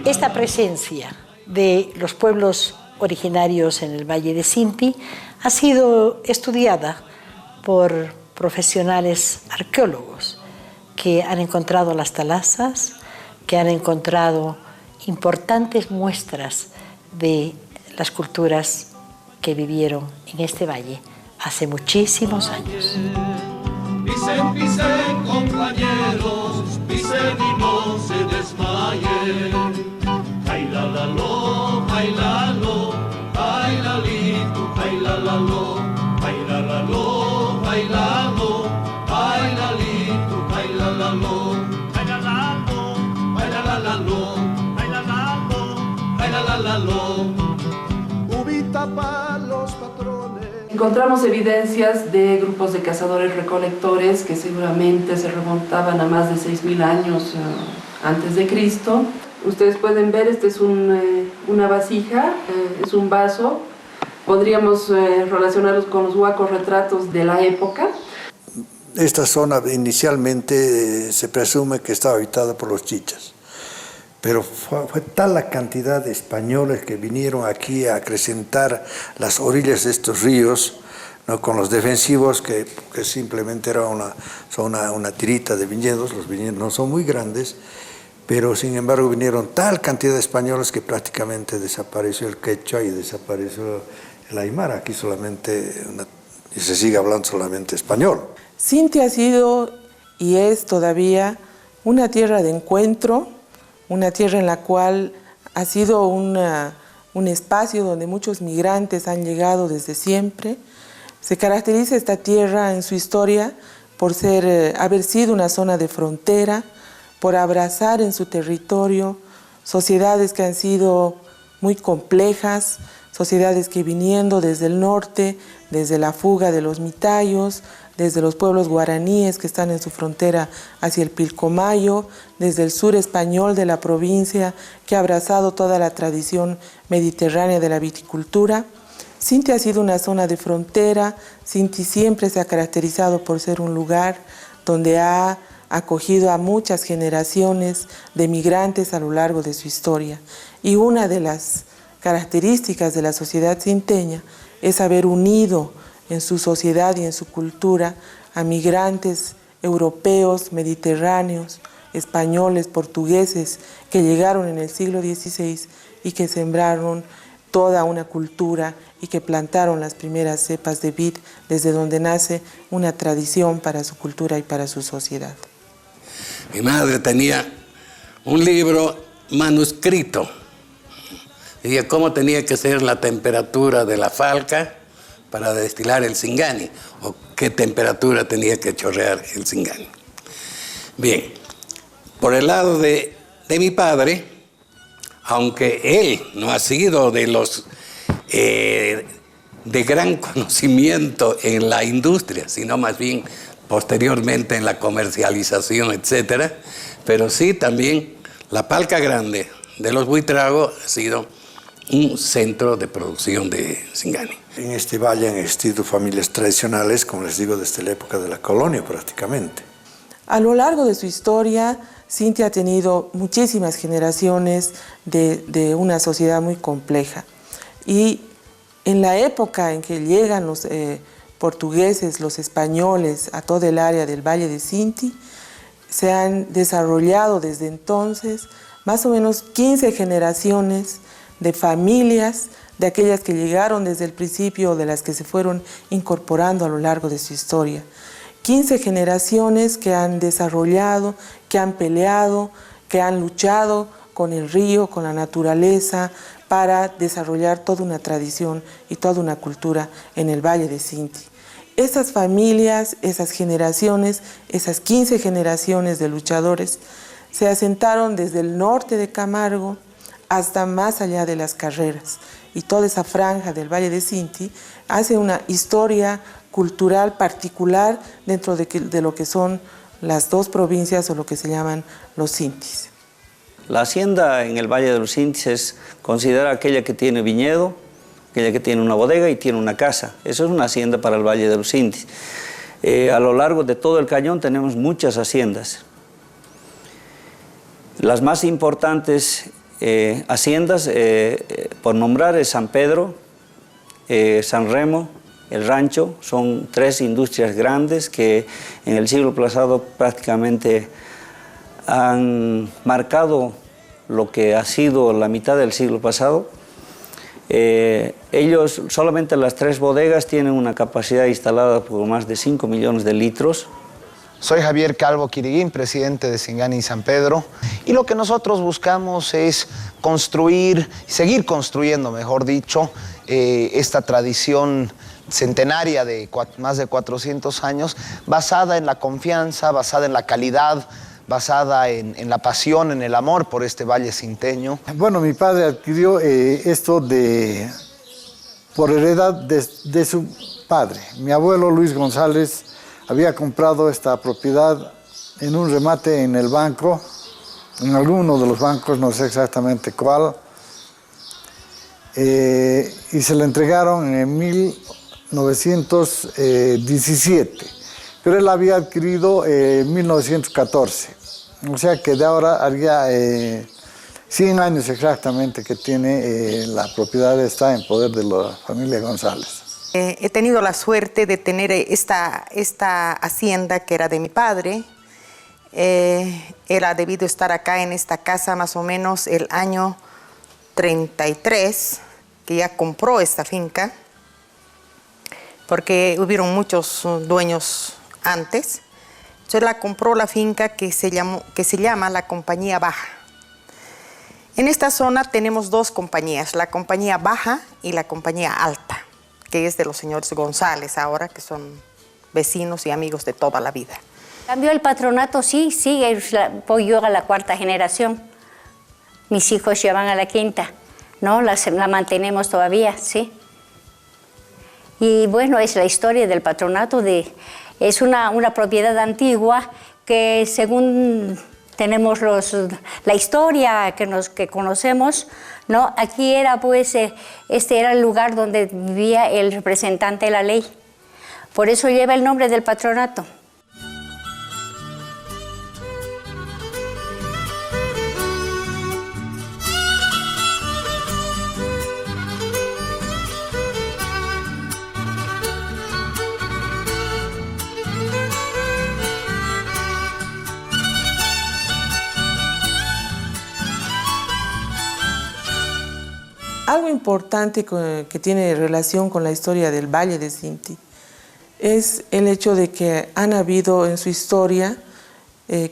Esta presencia de los pueblos originarios en el Valle de Sinti ha sido estudiada por profesionales arqueólogos que han encontrado las talazas, que han encontrado importantes muestras de las culturas que vivieron en este valle hace muchísimos años. Pisen, pisen, compañeros, pisen y no se desmayen. Bailalalo, bailalo, bailalito, bailalalo, bailalalo, bailalo, bailalito, bailalalo, bailalalo, bailalalo, bailalalo, bailalalo. Ubita pa los patrones. Encontramos evidencias de grupos de cazadores-recolectores que seguramente se remontaban a más de 6.000 años antes de Cristo. Ustedes pueden ver, este es una vasija, es un vaso. Podríamos relacionarlos con los huacos retratos de la época. Esta zona inicialmente se presume que estaba habitada por los chichas, pero fue tal la cantidad de españoles que vinieron aquí a acrecentar las orillas de estos ríos, ¿no?, con los defensivos, que simplemente era una tirita de viñedos. Los viñedos no son muy grandes, pero sin embargo vinieron tal cantidad de españoles que prácticamente desapareció el quechua y desapareció el aymara. Aquí solamente y se sigue hablando solamente español. Sinti ha sido y es todavía una tierra de encuentro, una tierra en la cual ha sido un espacio donde muchos migrantes han llegado desde siempre. Se caracteriza esta tierra en su historia por haber sido una zona de frontera, por abrazar en su territorio sociedades que han sido muy complejas, sociedades que viniendo desde el norte, desde la fuga de los mitayos, desde los pueblos guaraníes que están en su frontera hacia el Pilcomayo, desde el sur español de la provincia, que ha abrazado toda la tradición mediterránea de la viticultura. Sinti ha sido una zona de frontera. Sinti siempre se ha caracterizado por ser un lugar donde ha acogido a muchas generaciones de migrantes a lo largo de su historia. Y una de las características de la sociedad sinteña es haber unido en su sociedad y en su cultura a migrantes europeos, mediterráneos, españoles, portugueses, que llegaron en el siglo XVI y que sembraron toda una cultura y que plantaron las primeras cepas de vid, desde donde nace una tradición para su cultura y para su sociedad. Mi madre tenía un libro manuscrito, decía cómo tenía que ser la temperatura de la falca para destilar el Singani, o qué temperatura tenía que chorrear el Singani. Bien, por el lado de mi padre, aunque él no ha sido de los de gran conocimiento en la industria, sino más bien posteriormente en la comercialización, etcétera, pero sí también la Palca Grande de los Buitrago ha sido un centro de producción de Singani. En este valle han existido familias tradicionales, como les digo, desde la época de la colonia prácticamente. A lo largo de su historia, Sinti ha tenido muchísimas generaciones de una sociedad muy compleja. Y en la época en que llegan los portugueses, los españoles a todo el área del Valle de Sinti, se han desarrollado desde entonces más o menos 15 generaciones de familias, de aquellas que llegaron desde el principio, de las que se fueron incorporando a lo largo de su historia. 15 generaciones que han desarrollado, que han peleado, que han luchado con el río, con la naturaleza, para desarrollar toda una tradición y toda una cultura en el Valle de Sinti. Esas familias, esas generaciones, esas 15 generaciones de luchadores se asentaron desde el norte de Camargo hasta más allá de las carreras. Y toda esa franja del Valle de Sinti hace una historia cultural particular dentro de lo que son las dos provincias o lo que se llaman los Sintis. La hacienda en el Valle de los Sintis es considerada aquella que tiene viñedo, aquella que tiene una bodega y tiene una casa. Eso es una hacienda para el Valle de los Sintis. A lo largo de todo el cañón tenemos muchas haciendas. Las más importantes haciendas, por nombrar, es San Pedro, San Remo, el Rancho. Son 3 industrias grandes que en el siglo pasado prácticamente han marcado lo que ha sido la mitad del siglo pasado. Ellos, solamente las 3 bodegas tienen una capacidad instalada por más de 5 millones de litros. Soy Javier Calvo Quiriguín, presidente de Singani San Pedro, y lo que nosotros buscamos es construir, seguir construyendo, mejor dicho, esta tradición centenaria de más de 400 años, basada en la confianza, basada en la calidad, basada en la pasión, en el amor por este valle sinteño. Bueno, mi padre adquirió esto por heredad de su padre. Mi abuelo Luis González había comprado esta propiedad en un remate en el banco, en alguno de los bancos, no sé exactamente cuál, y se le entregaron en 1917, pero él había adquirido en 1914, o sea que de ahora haría 100 años exactamente que tiene la propiedad, está en poder de la familia González. He tenido la suerte de tener esta hacienda que era de mi padre. Él ha debido estar acá en esta casa más o menos el año 33, que ya compró esta finca, porque hubieron muchos dueños antes. Entonces la compró la finca que se llama la Compañía Baja. En esta zona tenemos 2 compañías, la Compañía Baja y la Compañía Alta, que es de los señores González ahora, que son vecinos y amigos de toda la vida. Cambió el patronato, sí, voy yo a la 4ª generación. Mis hijos llevan a la 5ª, ¿no? La mantenemos todavía, sí. Y bueno, es la historia del patronato, es una propiedad antigua que según tenemos la historia que conocemos, ¿no? Aquí era pues, este era el lugar donde vivía el representante de la ley. Por eso lleva el nombre del patronato. Algo importante que tiene relación con la historia del Valle de Sinti es el hecho de que han habido en su historia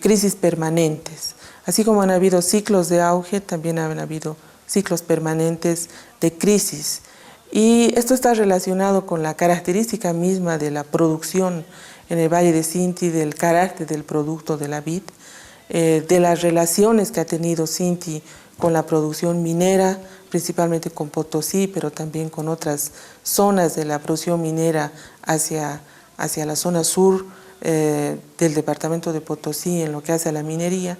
crisis permanentes. Así como han habido ciclos de auge, también han habido ciclos permanentes de crisis. Y esto está relacionado con la característica misma de la producción en el Valle de Sinti, del carácter del producto de la vid, de las relaciones que ha tenido Sinti con la producción minera, principalmente con Potosí, pero también con otras zonas de la producción minera hacia la zona sur del departamento de Potosí en lo que hace a la minería.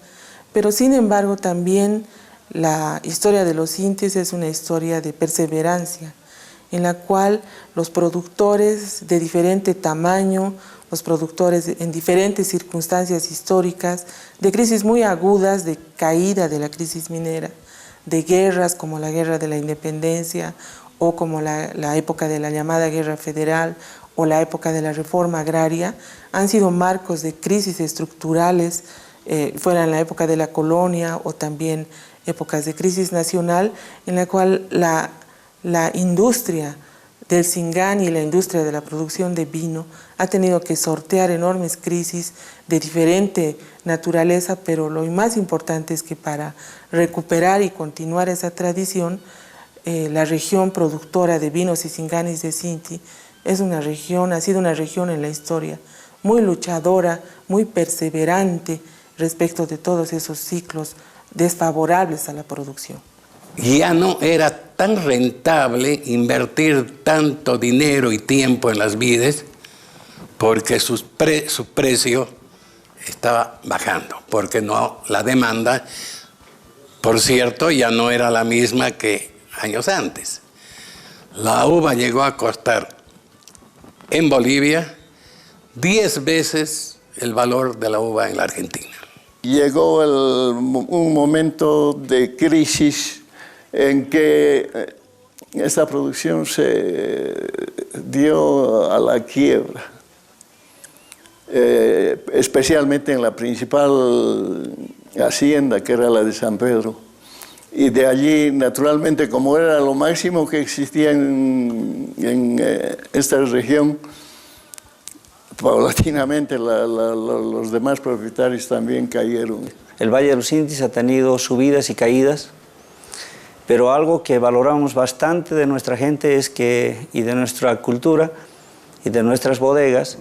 Pero sin embargo también la historia de los Sintis es una historia de perseverancia, en la cual los productores de diferente tamaño, los productores en diferentes circunstancias históricas, de crisis muy agudas, de caída de la crisis minera, de guerras como la Guerra de la Independencia o como la época de la llamada Guerra Federal o la época de la Reforma Agraria, han sido marcos de crisis estructurales, fuera en la época de la colonia o también épocas de crisis nacional, en la cual la industria del Singani y la industria de la producción de vino ha tenido que sortear enormes crisis de diferente naturaleza, pero lo más importante es que para recuperar y continuar esa tradición, la región productora de vinos y Singanis de Sinti es una región, ha sido una región en la historia muy luchadora, muy perseverante respecto de todos esos ciclos desfavorables a la producción. Ya no era tan rentable invertir tanto dinero y tiempo en las vides porque su precio estaba bajando, porque la demanda, por cierto, ya no era la misma que años antes. La uva llegó a costar en Bolivia 10 veces el valor de la uva en la Argentina. llegó un momento de crisis en que esta producción se dio a la quiebra, especialmente en la principal hacienda, que era la de San Pedro. Y de allí, naturalmente, como era lo máximo que existía en esta región, paulatinamente los demás propietarios también cayeron. El Valle de los Intis ha tenido subidas y caídas, pero algo que valoramos bastante de nuestra gente y de nuestra cultura y de nuestras bodegas,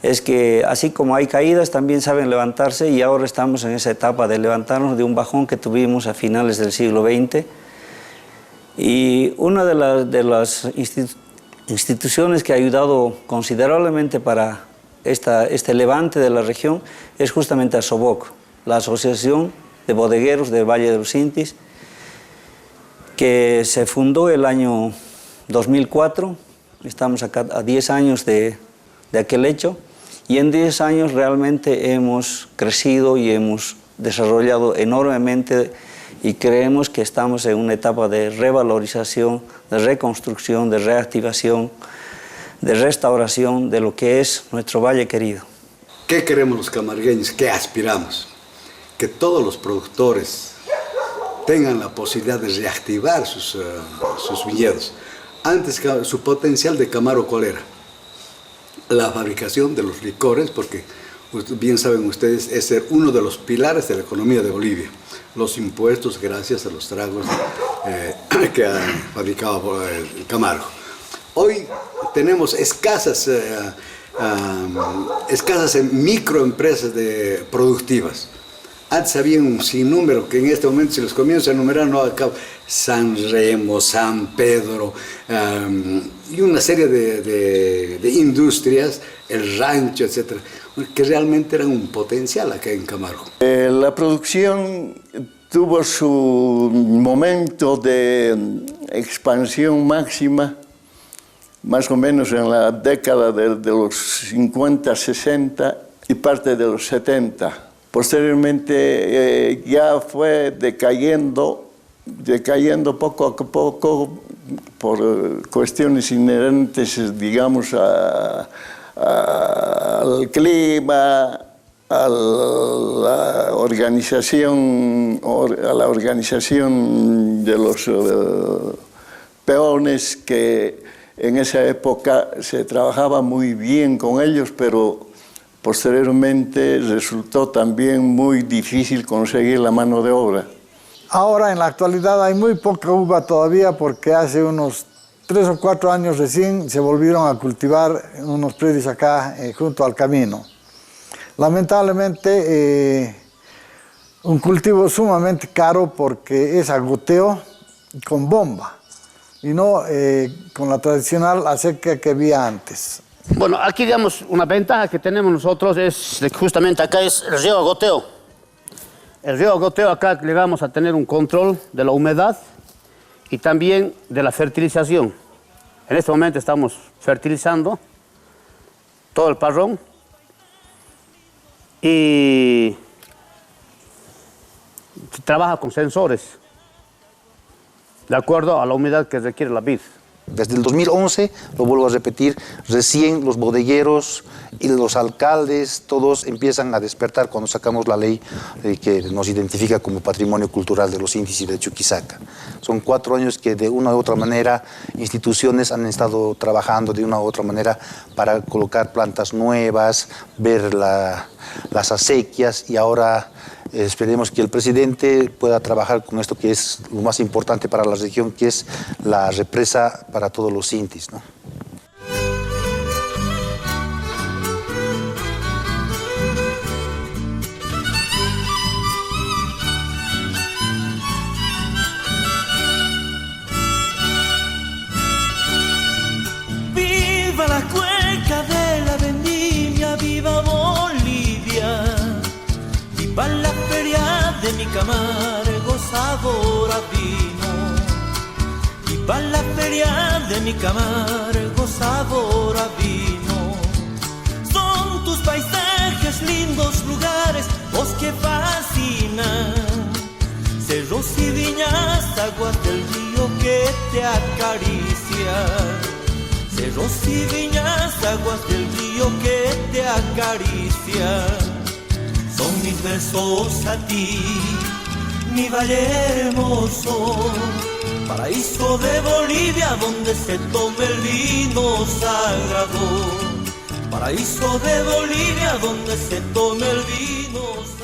es que así como hay caídas, también saben levantarse, y ahora estamos en esa etapa de levantarnos de un bajón que tuvimos a finales del siglo XX. Y una de las instituciones que ha ayudado considerablemente para este levante de la región es justamente ASOBOC, la Asociación de Bodegueros del Valle de los Intis, que se fundó el año 2004, estamos acá a 10 años de aquel hecho, y en 10 años realmente hemos crecido y hemos desarrollado enormemente, y creemos que estamos en una etapa de revalorización, de reconstrucción, de reactivación, de restauración de lo que es nuestro valle querido. ¿Qué queremos los camargueños? ¿Qué aspiramos? Que todos los productores tengan la posibilidad de reactivar sus viñedos. Antes, su potencial de Camaro, ¿cuál era? La fabricación de los licores, porque bien saben ustedes, es uno de los pilares de la economía de Bolivia. Los impuestos gracias a los tragos que ha fabricado el Camargo. Hoy tenemos escasas microempresas productivas. Antes había un sinnúmero que en este momento, si los comienzo a enumerar, no acabo. San Remo, San Pedro, y una serie de industrias, el rancho, etcétera, que realmente eran un potencial acá en Camargo. La producción tuvo su momento de expansión máxima, más o menos en la década de los 50, 60 y parte de los 70. Posteriormente ya fue decayendo poco a poco por cuestiones inherentes, digamos, al clima, a la organización de los peones, que en esa época se trabajaba muy bien con ellos, pero posteriormente resultó también muy difícil conseguir la mano de obra. Ahora, en la actualidad, hay muy poca uva todavía, porque hace unos 3 o 4 años recién se volvieron a cultivar en unos predios acá junto al camino. Lamentablemente, un cultivo sumamente caro, porque es a goteo con bomba y no con la tradicional acequia que había antes. Bueno, aquí digamos una ventaja que tenemos nosotros es justamente acá es el riego a goteo. El riego a goteo acá le vamos a tener un control de la humedad y también de la fertilización. En este momento estamos fertilizando todo el parrón y se trabaja con sensores de acuerdo a la humedad que requiere la vid. Desde el 2011, lo vuelvo a repetir, recién los bodegueros y los alcaldes, todos empiezan a despertar cuando sacamos la ley que nos identifica como Patrimonio Cultural de los Intis y de Chuquisaca. Son 4 años que de una u otra manera instituciones han estado trabajando de una u otra manera para colocar plantas nuevas, ver las acequias, y ahora esperemos que el presidente pueda trabajar con esto que es lo más importante para la región, que es la represa para todos los Intis, ¿no? Viva la cueca de la vendimia, viva Bolivia. Viva la feria de mi Camargo, sabor a vino. Viva la feria de mi Camargo, sabor a vino. Son tus paisajes, lindos lugares, voz que fascinan, cerros y viñas, aguas del río que te acaricia. Cerros y viñas, aguas del río que te acaricia. Son mis versos a ti, mi valle hermoso, paraíso de Bolivia donde se toma el vino sagrado. Paraíso de Bolivia donde se toma el vino sagrado.